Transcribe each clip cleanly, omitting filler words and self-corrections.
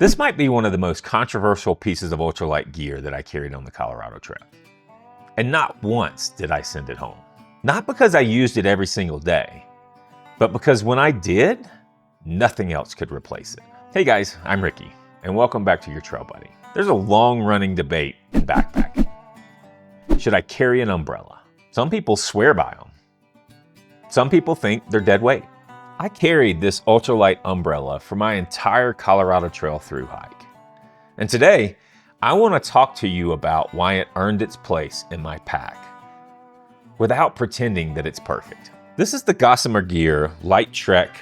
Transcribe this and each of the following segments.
This might be one of the most controversial pieces of ultralight gear that I carried on the Colorado Trail. And not once did I send it home. Not because I used it every single day, but because when I did, nothing else could replace it. Hey guys, I'm Ricky, and welcome back to your Trail Buddy. There's a long-running debate in backpacking. Should I carry an umbrella? Some people swear by them. Some people think they're dead weight. I carried this ultralight umbrella for my entire Colorado Trail through hike. And today, I want to talk to you about why it earned its place in my pack, without pretending that it's perfect. This is the Gossamer Gear Light Trek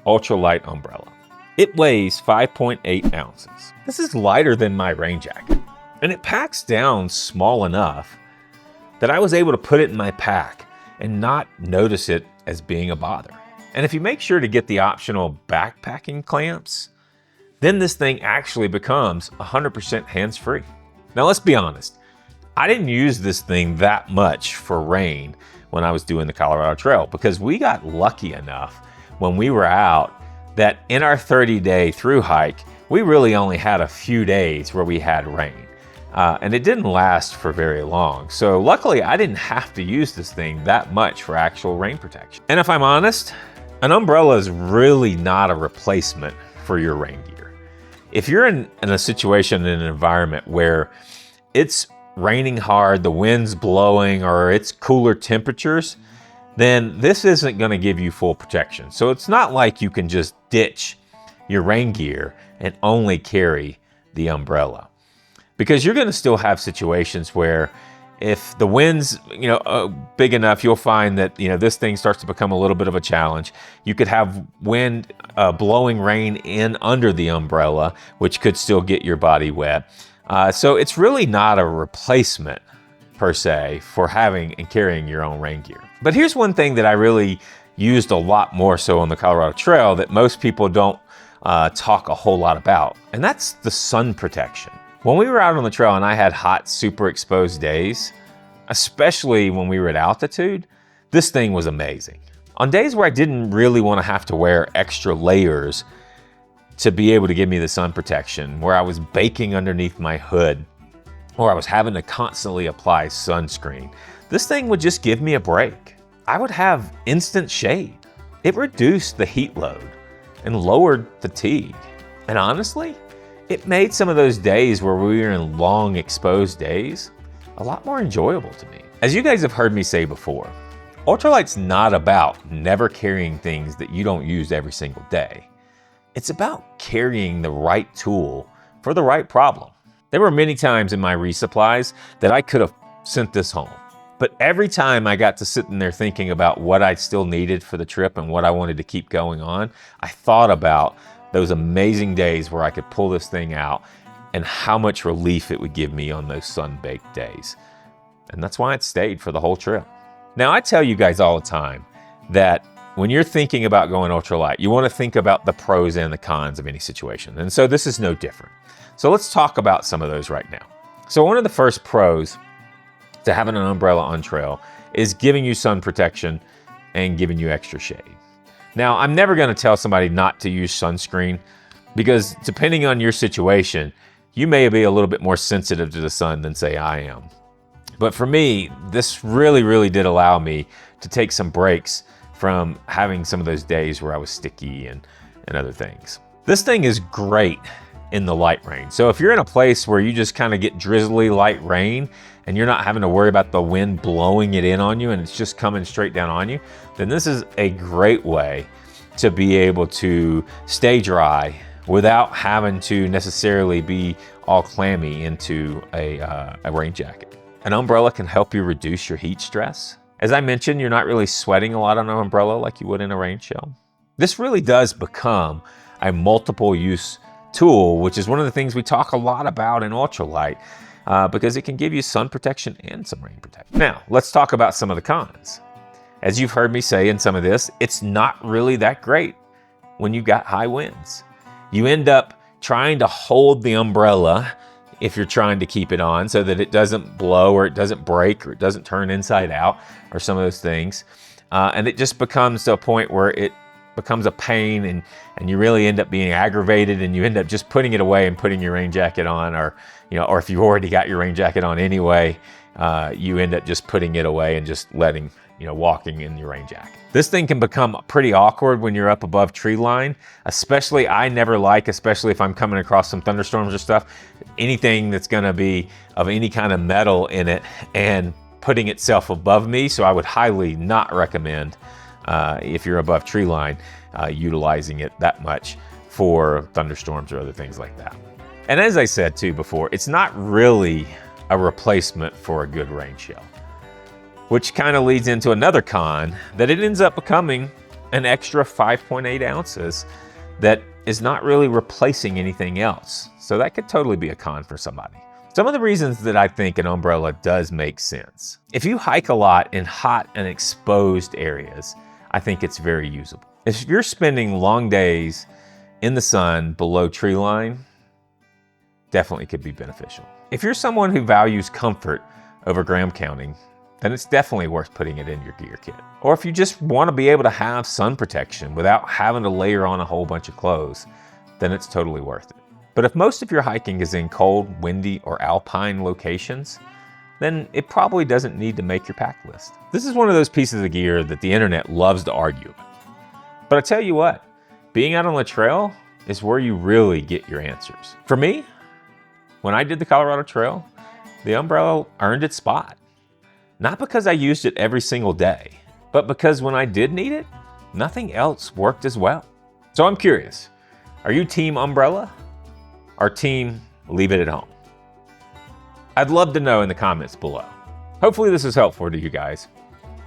Ultralight Umbrella. It weighs 5.8 ounces. This is lighter than my rain jacket, and it packs down small enough that I was able to put it in my pack and not notice it as being a bother. And if you make sure to get the optional backpacking clamps, then this thing actually becomes 100% hands-free. Now let's be honest, I didn't use this thing that much for rain when I was doing the Colorado Trail because we got lucky enough when we were out that in our 30-day through hike, we really only had a few days where we had rain. And it didn't last for very long. So luckily I didn't have to use this thing that much for actual rain protection. And if I'm honest, an umbrella is really not a replacement for your rain gear. If you're in a situation, in an environment where it's raining hard, the wind's blowing, or it's cooler temperatures, then this isn't gonna give you full protection. So it's not like you can just ditch your rain gear and only carry the umbrella. Because you're gonna still have situations where if the wind's big enough, you'll find that this thing starts to become a little bit of a challenge. You could have wind blowing rain in under the umbrella, which could still get your body wet. So it's really not a replacement per se for having and carrying your own rain gear. But here's one thing that I really used a lot more so on the Colorado Trail that most people don't talk a whole lot about, and that's the sun protection. When we were out on the trail and I had hot, super exposed days, especially when we were at altitude, this thing was amazing. On days where I didn't really want to have to wear extra layers to be able to give me the sun protection, where I was baking underneath my hood, or I was having to constantly apply sunscreen, this thing would just give me a break. I would have instant shade. It reduced the heat load and lowered fatigue. And honestly, it made some of those days where we were in long exposed days a lot more enjoyable to me. As you guys have heard me say before, ultralight's not about never carrying things that you don't use every single day. It's about carrying the right tool for the right problem. There were many times in my resupplies that I could have sent this home, but every time I got to sitting there thinking about what I still needed for the trip and what I wanted to keep going on, I thought about those amazing days where I could pull this thing out and how much relief it would give me on those sun-baked days. And that's why it stayed for the whole trip. Now, I tell you guys all the time that when you're thinking about going ultralight, you want to think about the pros and the cons of any situation. And so this is no different. So let's talk about some of those right now. So one of the first pros to having an umbrella on trail is giving you sun protection and giving you extra shade. Now, I'm never going to tell somebody not to use sunscreen because depending on your situation, you may be a little bit more sensitive to the sun than say I am. But for me, this really did allow me to take some breaks from having some of those days where I was sticky and other things. This thing is great in the light rain. So if you're in a place where you just kind of get drizzly light rain and you're not having to worry about the wind blowing it in on you and it's just coming straight down on you, then this is a great way to be able to stay dry without having to necessarily be all clammy into a rain jacket. An umbrella can help you reduce your heat stress. As I mentioned, you're not really sweating a lot on an umbrella like you would in a rain shell. This really does become a multiple use tool, which is one of the things we talk a lot about in ultralight because it can give you sun protection and some rain protection. Now, let's talk about some of the cons. As you've heard me say in some of this, it's not really that great when you've got high winds. You end up trying to hold the umbrella if you're trying to keep it on so that it doesn't blow or it doesn't break or it doesn't turn inside out or some of those things. And it just becomes to a point where becomes a pain and you really end up being aggravated and you end up just putting it away and putting your rain jacket on, or if you've already got your rain jacket on anyway, you end up just putting it away and just letting, walking in your rain jacket. This thing can become pretty awkward when you're up above tree line, especially if I'm coming across some thunderstorms or stuff, anything that's gonna be of any kind of metal in it and putting itself above me. So I would highly not recommend, if you're above tree line, utilizing it that much for thunderstorms or other things like that. And as I said too before, it's not really a replacement for a good rain shell, which kind of leads into another con, that it ends up becoming an extra 5.8 ounces that is not really replacing anything else. So that could totally be a con for somebody. Some of the reasons that I think an umbrella does make sense. If you hike a lot in hot and exposed areas, I think it's very usable. If you're spending long days in the sun below tree line, definitely could be beneficial. If you're someone who values comfort over gram counting, then it's definitely worth putting it in your gear kit. Or if you just want to be able to have sun protection without having to layer on a whole bunch of clothes, then it's totally worth it. But if most of your hiking is in cold, windy, or alpine locations, then it probably doesn't need to make your pack list. This is one of those pieces of gear that the internet loves to argue about. But I tell you what, being out on the trail is where you really get your answers. For me, when I did the Colorado Trail, the umbrella earned its spot. Not because I used it every single day, but because when I did need it, nothing else worked as well. So I'm curious, are you team umbrella or team leave it at home? I'd love to know in the comments below. Hopefully this is helpful to you guys.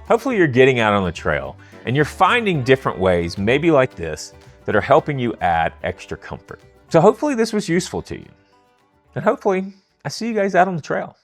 Hopefully you're getting out on the trail and you're finding different ways, maybe like this, that are helping you add extra comfort. So hopefully this was useful to you. And hopefully I see you guys out on the trail.